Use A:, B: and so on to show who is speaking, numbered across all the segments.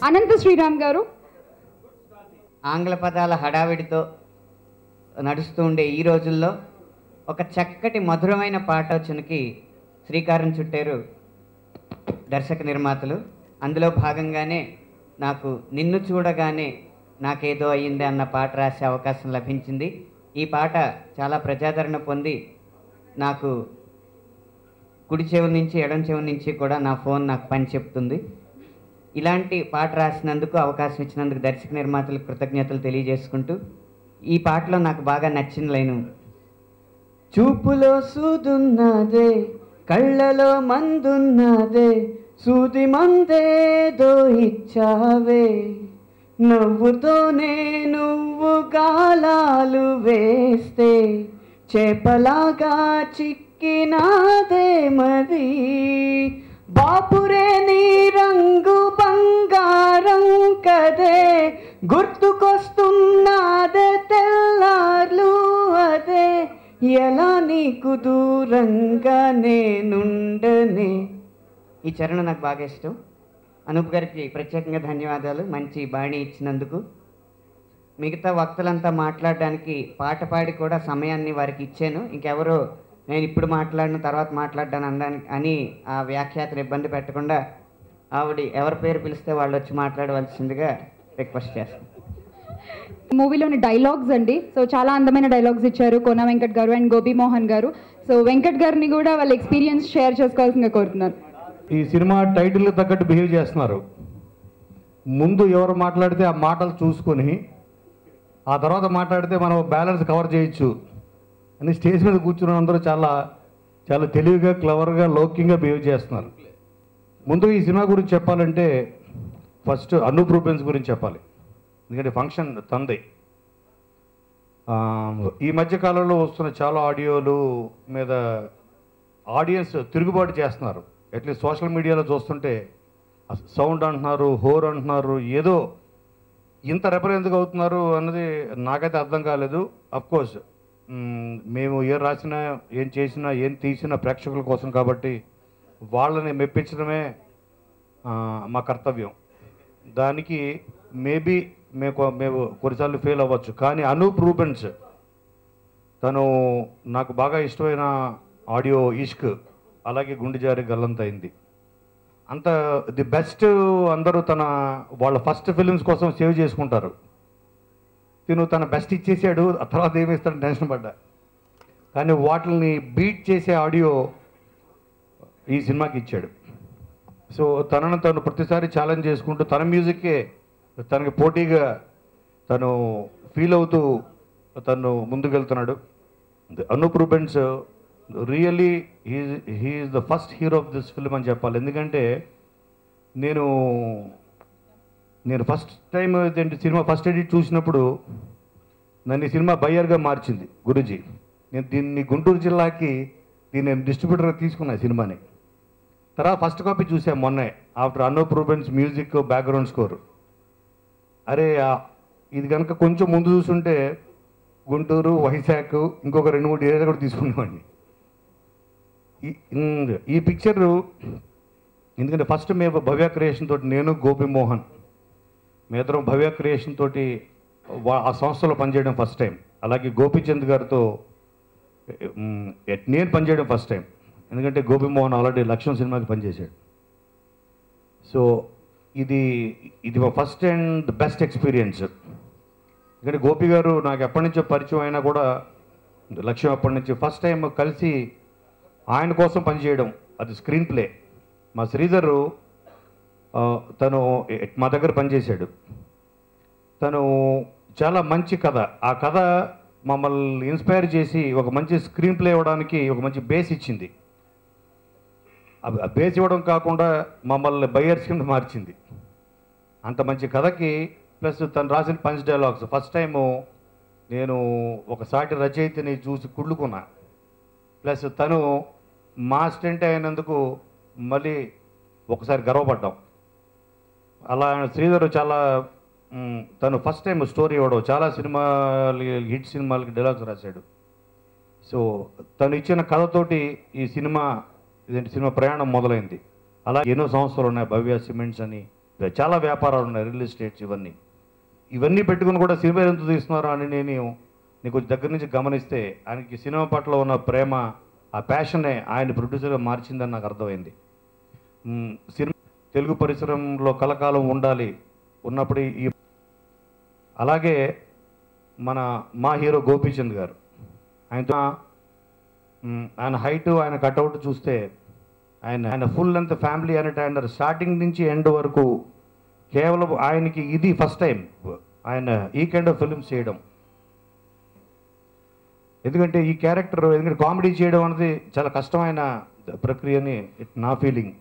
A: అనంత శ్రీరామ్ గారు.
B: ఆంగ్ల పదాల హడావిడితో నడుస్తూ ఉండే ఈ రోజుల్లో ఒక చక్కటి మధురమైన పాటోచనకి శ్రీకారం చుట్టారు దర్శక నిర్మాతలు. అందులో భాగంగానే నాకు నిన్ను చూడగానే నాకేదో అయ్యింది అన్న పాట రాసే అవకాశం లభించింది. ఈ పాట చాలా ప్రజాదరణ పొంది నాకు కుడి చెవి నుంచి ఎడం చెవి నుంచి కూడా నా ఫోన్ నాకు పని చెప్తుంది. ఇలాంటి పాట రాసినందుకు, అవకాశం ఇచ్చినందుకు దర్శక నిర్మాతలకు కృతజ్ఞతలు తెలియజేసుకుంటూ ఈ పాటలో నాకు బాగా నచ్చిన లైను, చూపులో సూదున్నదే కళ్ళలో మందున్నదే సూది మందేదో ఇచ్చావే నవ్వుతోనే నువ్వు గాలాలు వేస్తే చేపలాగా చిక్కినాదే మది బాపురే నీ రంగు బంగారం కదే గుర్తుకొస్తున్నదే తెల్లార్లు అదే ఎలా నీకు దూరంగా నేనుండనే. ఈ చరణం నాకు బాగా ఇష్టం. అనూప్ గారికి ప్రత్యేకంగా ధన్యవాదాలు మంచి బాణి ఇచ్చినందుకు. మిగతా వక్తలంతా మాట్లాడడానికి పాట పాడి కూడా సమయాన్ని వారికి ఇచ్చాను. ఇంకెవరో నేను ఇప్పుడు మాట్లాడిన తర్వాత మాట్లాడ్డాను అనడానికి అని ఆ వ్యాఖ్యాతను ఇబ్బంది పెట్టకుండా ఆవిడ ఎవరి పేరు పిలిస్తే వాళ్ళు వచ్చి మాట్లాడవలసిందిగా రిక్వెస్ట్ చేస్తాను.
A: మూవీలోని డైలాగ్స్ అండి. సో చాలా అందమైన డైలాగ్స్ ఇచ్చారు కోన వెంకట్ గారు అండ్ గోపి మోహన్ గారు. సో వెంకట్ గారిని కూడా వాళ్ళ ఎక్స్పీరియన్స్ షేర్ చేసుకోవాల్సిందిగా కోరుతున్నారు.
C: ఈ సినిమా టైటిల్ తగ్గట్టు బిహేవ్ చేస్తున్నారు. ముందు ఎవరు మాట్లాడితే ఆ మాటలు చూసుకొని ఆ తర్వాత మాట్లాడితే మనం బ్యాలెన్స్ కవర్ చేయొచ్చు అని స్టేజ్ మీద కూర్చున్న అందరూ చాలా చాలా తెలివిగా, క్లవర్గా, లౌక్యంగా బిహేవ్ చేస్తున్నారు. ముందు ఈ సినిమా గురించి చెప్పాలంటే ఫస్ట్ అనూప్ రూబెన్స్ గురించి చెప్పాలి. ఎందుకంటే ఫంక్షన్ తంది. ఈ మధ్యకాలంలో వస్తున్న చాలా ఆడియోలు మీద ఆడియన్స్ తిరుగుబాటు చేస్తున్నారు. అట్లీస్ట్ సోషల్ మీడియాలో చూస్తుంటే సౌండ్ అంటున్నారు, హోర్ అంటున్నారు, ఏదో ఇంత రెపర్ ఎందుకు అవుతున్నారు అన్నది నాకైతే అర్థం కాలేదు. అఫ్కోర్స్ మేము ఏం రాసినా, ఏం చేసినా, ఏం తీసినా ప్రేక్షకుల కోసం కాబట్టి వాళ్ళని మెప్పించడమే మా కర్తవ్యం. దానికి మేబీ మేము కొన్నిసార్లు ఫెయిల్ అవ్వచ్చు. కానీ అనూప్ రూబెన్స్ తను నాకు బాగా ఇష్టమైన ఆడియో ఇష్క్, అలాగే గుండె జారి గల్లంతైంది, అంత ది బెస్ట్. అందరూ వాళ్ళ ఫస్ట్ ఫిలిమ్స్ కోసం సేవ్ చేసుకుంటారు. తిను తన బెస్ట్ ఇచ్చేసాడు, ఆ తర్వాత ఏమిస్తాడు టెన్షన్ పడ్డా. కానీ వాటిని బీట్ చేసే ఆడియో ఈ సినిమాకి ఇచ్చాడు. సో తను ప్రతిసారి ఛాలెంజ్ చేసుకుంటూ తన మ్యూజిక్కే తనకి పోటీగా తను ఫీల్ అవుతూ తను ముందుకెళ్తున్నాడు. Anup Rubens really he's the first hero of this film అని చెప్పాలి. ఎందుకంటే నేను first time cinema first edit చూసినప్పుడు నన్ను ఈ సినిమా బయ్యర్గా మార్చింది గురూజీ. నేను దీన్ని గుంటూరు జిల్లాకి నేను డిస్ట్రిబ్యూటర్గా తీసుకున్నాను సినిమాని. తర్వాత ఫస్ట్ కాపీ చూసాను మొన్నే after Anup Rubens music background score. అరే ఇది కనుక కొంచెం ముందు చూసుంటే గుంటూరు, వైజాగ్, ఇంకొక 2-3 ఏరియాలు కూడా తీసుకునేవాడిని. ఈ పిక్చరు ఎందుకంటే ఫస్ట్ మేము భవ్య క్రియేషన్ తోటి, నేను గోపి మోహన్ మేమిద్దరం భవ్య క్రియేషన్ తోటి ఆ సంస్థలో పనిచేయడం ఫస్ట్ టైం. అలాగే గోపీచంద్ గారితో నేను పనిచేయడం ఫస్ట్ టైం. ఎందుకంటే గోపి మోహన్ ఆల్రెడీ లక్ష్మణ్ సినిమాకి పనిచేశాడు. సో ఇది మా ఫస్ట్ అండ్ బెస్ట్ ఎక్స్పీరియన్స్. ఎందుకంటే గోపి గారు నాకు ఎప్పటి నుంచో పరిచయం అయినా కూడా లక్ష్యం అప్పటి నుంచి ఫస్ట్ టైం కలిసి ఆయన కోసం పనిచేయడం, అది స్క్రీన్ ప్లే. మా శ్రీధరు తను మా దగ్గర పనిచేశాడు. తను చాలా మంచి కథ, ఆ కథ మమ్మల్ని ఇన్స్పైర్ చేసి ఒక మంచి స్క్రీన్ ప్లే ఇవ్వడానికి ఒక మంచి బేస్ ఇచ్చింది. ఆ బేస్ ఇవ్వడం కాకుండా మమ్మల్ని బయ్యర్స్ కింద మార్చింది. అంత మంచి కథకి ప్లస్ తను రాసిన పంచ్ డైలాగ్స్ ఫస్ట్ టైము నేను ఒక సాటి రచయితని చూసి కుళ్ళుకున్నా. ప్లస్ తను మా అసిస్టెంట్ అయినందుకు మళ్ళీ ఒకసారి గర్వపడ్డాం. అలా శ్రీధర్ చాలా తను ఫస్ట్ టైం స్టోరీ ఇవ్వడం, చాలా సినిమాలు హిట్ సినిమాలకి డైలాగ్స్ రాశాడు. సో తను ఇచ్చిన కథతోటి ఈ సినిమా ప్రయాణం మొదలైంది. అలా ఎన్నో సంస్థలు ఉన్నాయి, భవ్య సిమెంట్స్ అని, చాలా వ్యాపారాలు ఉన్నాయి, రియల్ ఎస్టేట్స్, ఇవన్నీ పెట్టుకుని కూడా సినిమా ఎందుకు తీస్తున్నారు అని నేను నీకు దగ్గర నుంచి గమనిస్తే ఆయనకి సినిమా పట్ల ఉన్న ప్రేమ, ఆ ప్యాషనే ఆయన ప్రొడ్యూసర్గా మార్చిందని నాకు అర్థమైంది. సినిమా తెలుగు పరిశ్రమలో కలకాలం ఉండాలి, ఉన్నప్పుడు అలాగే మా హీరో గోపీచంద్ గారు, ఆయన హైట్, ఆయన కట్అవుట్ చూస్తే ఆయన full length family entertainer starting నుంచి ఎండ్ వరకు. కేవలం ఆయనకి ఇది ఫస్ట్ టైం ఆయన ఈ కైండ్ ఆఫ్ ఫిల్మ్స్ చేయడం. ఎందుకంటే కామెడీ చేయడం అనేది చాలా కష్టమైన ప్రక్రియని నా ఫీలింగ్.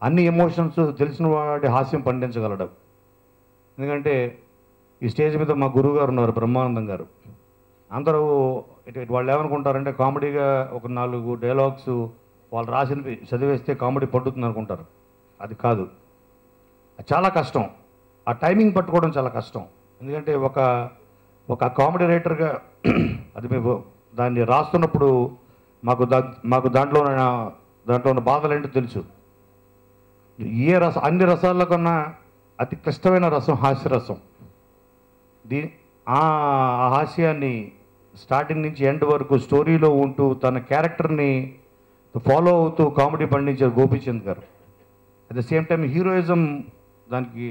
C: అన్ని ఎమోషన్స్ తెలిసిన వాడి హాస్యం పండించగలడం. ఎందుకంటే ఈ స్టేజ్ మీద మా గురువు గారు ఉన్నారు, బ్రహ్మానందం గారు. అందరూ వాళ్ళు ఏమనుకుంటారంటే కామెడీగా ఒక 4 డైలాగ్స్ వాళ్ళు రాసినవి చదివేస్తే కామెడీ పట్టుతుంది అనుకుంటారు. అది కాదు, చాలా కష్టం. ఆ టైమింగ్ పట్టుకోవడం చాలా కష్టం. ఎందుకంటే ఒక కామెడీ రైటర్గా అది మేము దాన్ని రాస్తున్నప్పుడు మాకు దాంట్లో ఉన్న బాధలు ఏంటో తెలుసు. అన్ని రసాల్లో కన్నా అతి క్లిష్టమైన రసం హాస్యరసం. ఆ హాస్యాన్ని స్టార్టింగ్ నుంచి ఎండ్ వరకు స్టోరీలో ఉంటూ తన క్యారెక్టర్ని ఫాలో అవుతూ కామెడీ పండించారు గోపీచంద్ గారు. At the same time heroism దానికి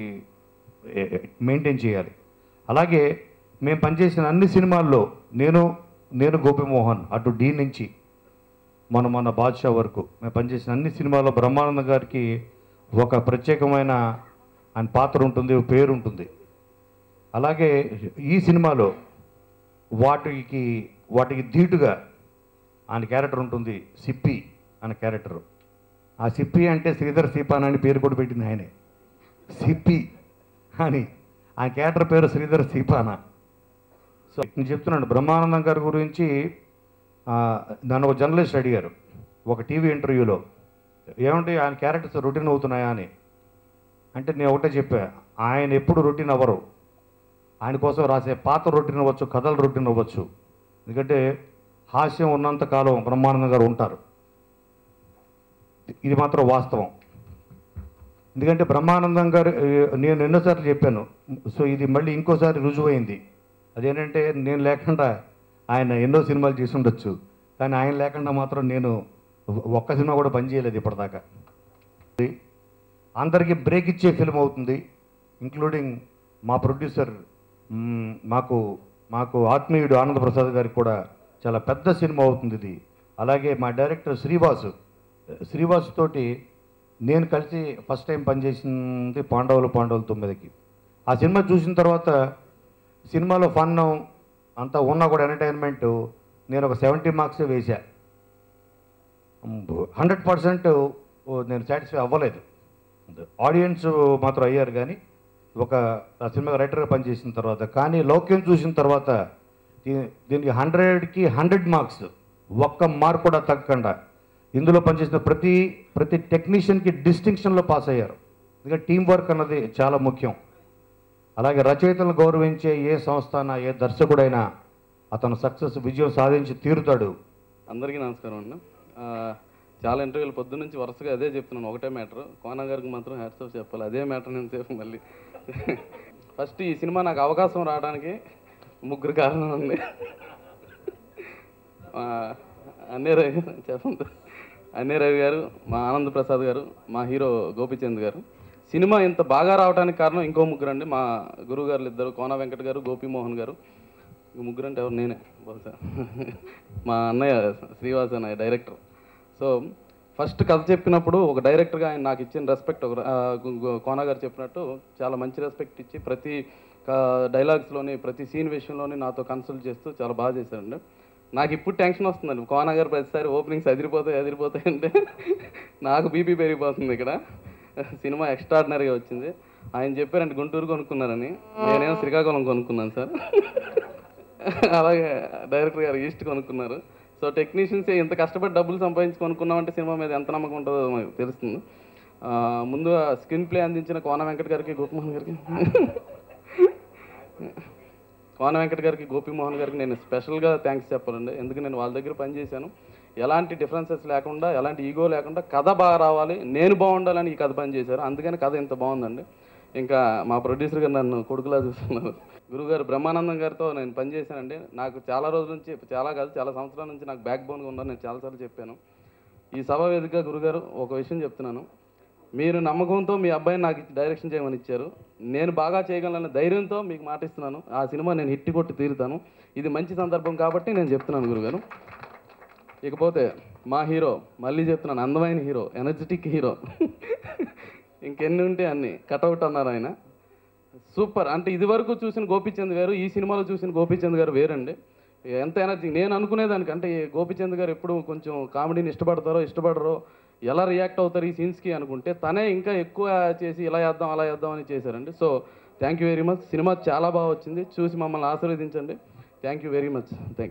C: మెయింటైన్ చేయాలి. అలాగే మేము పనిచేసిన అన్ని సినిమాల్లో నేను గోపిమోహన్ అటు డీ నుంచి మన బాద్షా వరకు మేము పనిచేసిన అన్ని సినిమాల్లో బ్రహ్మానందం గారికి ఒక ప్రత్యేకమైన ఆయన పాత్ర ఉంటుంది, పేరు ఉంటుంది. అలాగే ఈ సినిమాలో వాటికి ధీటుగా ఆయన క్యారెక్టర్ ఉంటుంది, సిప్పి అనే క్యారెక్టరు. ఆ సిప్పి అంటే శ్రీధర్ సీపాన్ అని పేరు కూడా పెట్టింది ఆయనే. సిప్పి అని ఆ క్యారెక్టర్ పేరు శ్రీధర్ సీపానా. సో నేను చెప్తున్నాను, బ్రహ్మానందం గారి గురించి నన్ను ఒక జర్నలిస్ట్ అడిగారు ఒక టీవీ ఇంటర్వ్యూలో, ఏమంటే ఆయన క్యారెక్టర్స్ రొటీన్ అవుతున్నాయా అని. అంటే నేను ఒకటే చెప్పా, ఆయన ఎప్పుడు రొటీన్ అవ్వరు. ఆయన కోసం రాసే పాత్ర రొటీన్ అవ్వచ్చు, కథలు రొటీన్ అవ్వచ్చు. ఎందుకంటే హాస్యం ఉన్నంతకాలం బ్రహ్మానందం గారు ఉంటారు. ఇది మాత్రం వాస్తవం. ఎందుకంటే బ్రహ్మానందం గారు నేను ఎన్నోసార్లు చెప్పాను. సో ఇది మళ్ళీ ఇంకోసారి రుజువైంది. అదేంటంటే నేను లేకుండా ఆయన ఎన్నో సినిమాలు చేసి ఉండొచ్చు, కానీ ఆయన లేకుండా మాత్రం నేను ఒక్క సినిమా కూడా పనిచేయలేదు ఇప్పటిదాకా. అందరికీ బ్రేక్ ఇచ్చే ఫిల్మ్ అవుతుంది, ఇంక్లూడింగ్ మా ప్రొడ్యూసర్, మాకు ఆత్మీయుడు ఆనందప్రసాద్ గారికి కూడా చాలా పెద్ద సినిమా అవుతుంది ఇది. అలాగే మా డైరెక్టర్ శ్రీవాసు తోటి నేను కలిసి ఫస్ట్ టైం పనిచేసింది పాండవులు 9కి. ఆ సినిమా చూసిన తర్వాత సినిమాలో ఫన్ అంతా ఉన్నా కూడా ఎంటర్టైన్మెంట్ నేను ఒక 70 మార్క్స్ వేసా. 100% నేను సాటిస్ఫై అవ్వలేదు. ఆడియన్స్ మాత్రం అయ్యారు, కానీ ఆ సినిమా రైటర్గా పనిచేసిన తర్వాత. కానీ లౌక్యం చూసిన తర్వాత దీనికి 100కి 100 మార్క్స్, ఒక్క మార్క్ కూడా తగ్గకుండా ఇందులో పనిచేసిన ప్రతి టెక్నీషియన్కి డిస్టింక్షన్లో పాస్ అయ్యారు. ఎందుకంటే టీం వర్క్ అన్నది చాలా ముఖ్యం. అలాగే రచయితలను గౌరవించే ఏ సంస్థ అయినా, ఏ దర్శకుడైనా అతను విజయం సాధించి తీరుతాడు.
D: అందరికీ నమస్కారం అండి. చాలా ఇంటర్వ్యూలు పొద్దున్న నుంచి వరుసగా అదే చెప్తున్నాను, ఒకటే మ్యాటర్. కోన గారికి మాత్రం హ్యాట్స్ ఆఫ్ చెప్పాలి, అదే మ్యాటర్ నేను సేపు మళ్ళీ. ఫస్ట్ ఈ సినిమా నాకు అవకాశం రావడానికి 3 కారణాలు ఉంది. అన్నే రవి గారు, మా ఆనంద్ ప్రసాద్ గారు, మా హీరో గోపీచంద్ గారు. సినిమా ఇంత బాగా రావడానికి కారణం ఇంకో 3 అండి. మా గురువు గారు 2, కోన వెంకట్ గారు, గోపీమోహన్ గారు. 3 అంటే ఎవరు, నేనే బహుశా. మా అన్నయ్య శ్రీవాస్ అన్నయ్య డైరెక్టర్. సో ఫస్ట్ కథ చెప్పినప్పుడు ఒక డైరెక్టర్గా ఆయన నాకు ఇచ్చిన రెస్పెక్ట్, కోన గారు చెప్పినట్టు చాలా మంచి రెస్పెక్ట్ ఇచ్చి ప్రతి డైలాగ్స్లోని ప్రతి సీన్ విషయంలోని నాతో కన్సల్ట్ చేస్తూ చాలా బాగా చేశారండి. నాకు ఇప్పుడు టెన్షన్ వస్తుందండి, కోన గారు ప్రతిసారి ఓపెనింగ్స్ అదిరిపోతాయి అంటే నాకు బీపీ పెరిగిపోతుంది. ఇక్కడ సినిమా ఎక్స్ట్రాడినరీగా వచ్చింది. ఆయన చెప్పారంటే గుంటూరు కొనుక్కున్నారని, నేనేమో శ్రీకాకుళం కొనుక్కున్నాను సార్. అలాగే డైరెక్టర్ గారు ఈస్ట్ కొనుక్కున్నారు. సో టెక్నీషియన్స్ ఇంత కష్టపడి డబ్బులు సంపాదించి కొనుక్కున్నామంటే సినిమా మీద ఎంత నమ్మకం ఉంటుందో మనకు తెలుస్తుంది. ముందు స్క్రీన్ ప్లే అందించిన కోన వెంకట్ గారికి, గోపిమోహన్ గారికి నేను స్పెషల్గా థ్యాంక్స్ చెప్పాలండి. ఎందుకు నేను వాళ్ళ దగ్గర పనిచేశాను. ఎలాంటి డిఫరెన్సెస్ లేకుండా, ఎలాంటి ఈగో లేకుండా కథ బాగా రావాలి, నేను బాగుండాలని ఈ కథ పనిచేశారు. అందుకని కథ ఇంత బాగుందండి. ఇంకా మా ప్రొడ్యూసర్ గారు నన్ను కొడుకులా చూస్తున్నారు. గురుగారు బ్రహ్మానందం గారితో నేను పనిచేశానండి. నాకు చాలా రోజుల నుంచి, చాలా సంవత్సరాల నుంచి నాకు బ్యాక్ బోన్గా ఉన్నారు. నేను చాలాసార్లు చెప్పాను. ఈ సభ వేదికగా గురుగారు ఒక విషయం చెప్తున్నాను. మీరు నమ్మకంతో మీ అబ్బాయిని నాకు డైరెక్షన్ చేయమని ఇచ్చారు. నేను బాగా చేయగలనన్న ధైర్యంతో మీకు మాటిస్తున్నాను. ఆ సినిమా నేను హిట్ కొట్టి తీరుతాను. ఇది మంచి సందర్భం కాబట్టి నేను చెప్తున్నాను గురుగారు. ఇకపోతే మా హీరో, మళ్ళీ చెప్తున్నాను, అందమైన హీరో, ఎనర్జెటిక్ హీరో, ఇంకెన్ని ఉంటే అన్ని కటౌట్ అన్నారు ఆయన. సూపర్. అంటే ఇదివరకు చూసిన గోపీచంద్ గారు, ఈ సినిమాలో చూసిన గోపీచంద్ గారు వేరండి. ఎంత ఎనర్జీ. నేను అనుకునేదానికి అంటే గోపీచంద్ గారు ఎప్పుడు కొంచెం కామెడీని ఇష్టపడరో, ఎలా రియాక్ట్ అవుతారు ఈ సీన్స్కి అనుకుంటే, తనే ఇంకా ఎక్కువ చేసి ఇలా చేద్దాం అలా చేద్దాం అని చేశారండి. So thank you very much. Cinema చాలా బాగా వచ్చింది. చూసి మమ్మల్ని ఆశీర్వదించండి. Thank you very much. Thank